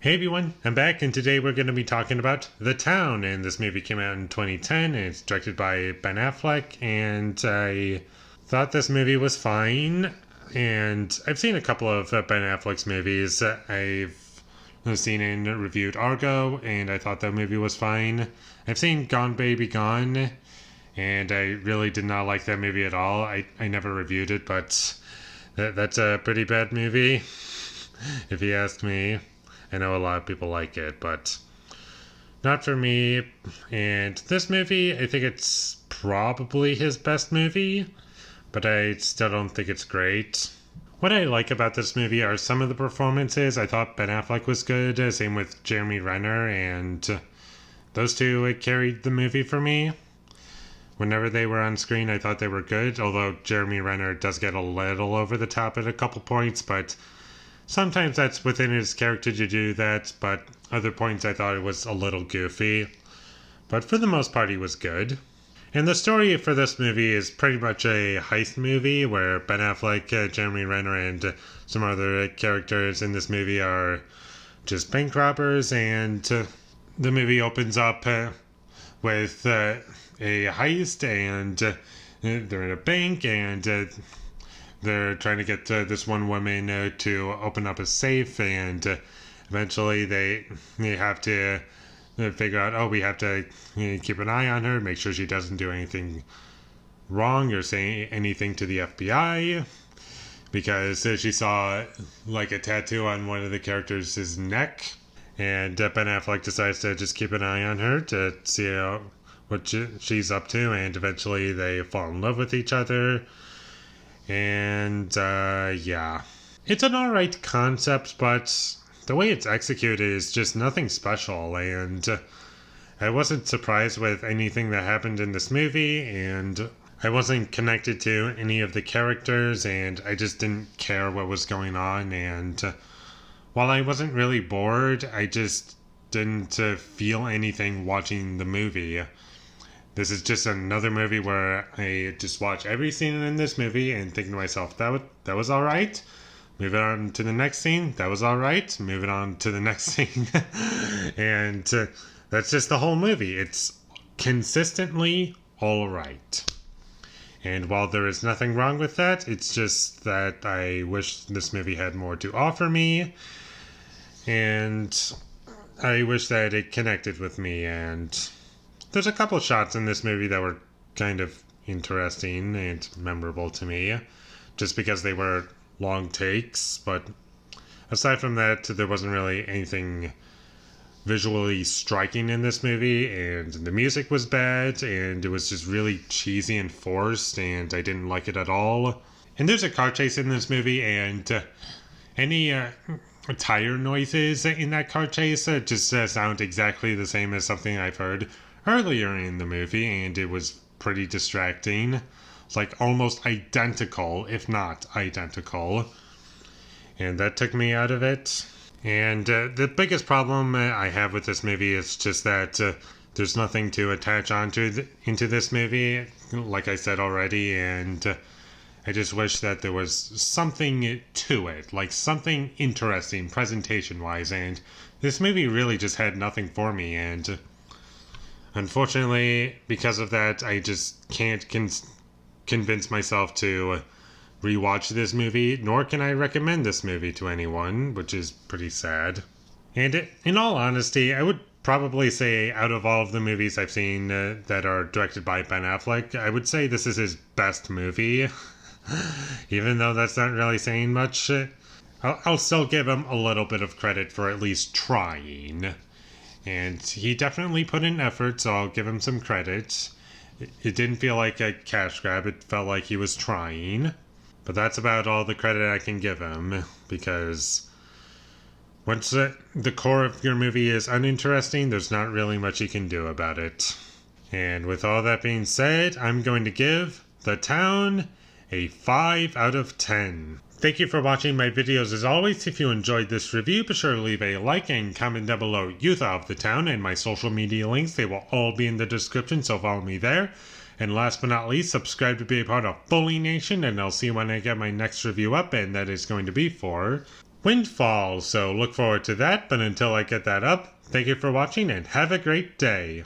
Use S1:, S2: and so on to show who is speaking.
S1: Hey everyone, I'm back and today we're going to be talking about The Town, and this movie came out in 2010 and it's directed by Ben Affleck, and I thought this movie was fine. And I've seen a couple of Ben Affleck's movies. I've seen and reviewed Argo and I thought that movie was fine. I've seen Gone Baby Gone and I really did not like that movie at all. I never reviewed it, but that's a pretty bad movie if you ask me. I know a lot of people like it, but not for me. And this movie, I think it's probably his best movie, but I still don't think it's great. What I like about this movie are some of the performances. I thought Ben Affleck was good, same with Jeremy Renner, and those two carried the movie for me. Whenever they were on screen, I thought they were good, although Jeremy Renner does get a little over the top at a couple points, but sometimes that's within his character to do that, but other points I thought it was a little goofy. But for the most part, he was good. And the story for this movie is pretty much a heist movie where Ben Affleck, Jeremy Renner, and some other characters in this movie are just bank robbers, and the movie opens up with a heist, and they're in a bank, and they're trying to get this one woman to open up a safe, and eventually they have to figure out, we have to keep an eye on her, make sure she doesn't do anything wrong or say anything to the FBI, because she saw like a tattoo on one of the characters' neck, and Ben Affleck decides to just keep an eye on her to see what she's up to, and eventually they fall in love with each other. And yeah, it's an alright concept, but the way it's executed is just nothing special, and I wasn't surprised with anything that happened in this movie, and I wasn't connected to any of the characters, and I just didn't care what was going on, and while I wasn't really bored, I just didn't feel anything watching the movie. This is just another movie where I just watch every scene in this movie and think to myself, that was all right. Move it on to the next scene. That was all right. Move it on to the next scene. And that's just the whole movie. It's consistently all right. And while there is nothing wrong with that, it's just that I wish this movie had more to offer me. And I wish that it connected with me, and there's a couple shots in this movie that were kind of interesting and memorable to me, just because they were long takes, but aside from that, there wasn't really anything visually striking in this movie, and the music was bad, and it was just really cheesy and forced, and I didn't like it at all. And there's a car chase in this movie, and any tire noises in that car chase just sound exactly the same as something I've heard earlier in the movie, and it was pretty distracting. It's like almost identical, if not identical, and that took me out of it. And the biggest problem I have with this movie is just that there's nothing to attach onto into this movie, like I said already, and I just wish that there was something to it, like something interesting presentation-wise, and this movie really just had nothing for me, and unfortunately, because of that, I just can't convince myself to rewatch this movie, nor can I recommend this movie to anyone, which is pretty sad. And in all honesty, I would probably say out of all of the movies I've seen that are directed by Ben Affleck, I would say this is his best movie. Even though that's not really saying much, I'll still give him a little bit of credit for at least trying. And he definitely put in effort, so I'll give him some credit. It didn't feel like a cash grab, it felt like he was trying. But that's about all the credit I can give him, because once the core of your movie is uninteresting, there's not really much you can do about it. And with all that being said, I'm going to give The Town a 5 out of 10. Thank you for watching my videos as always. If you enjoyed this review, be sure to leave a like and comment down below you thought of The Town, and my social media links. They will all be in the description, so follow me there. And last but not least, subscribe to be a part of Foley Nation, and I'll see you when I get my next review up, and that is going to be for Windfall, so look forward to that. But until I get that up, thank you for watching and have a great day.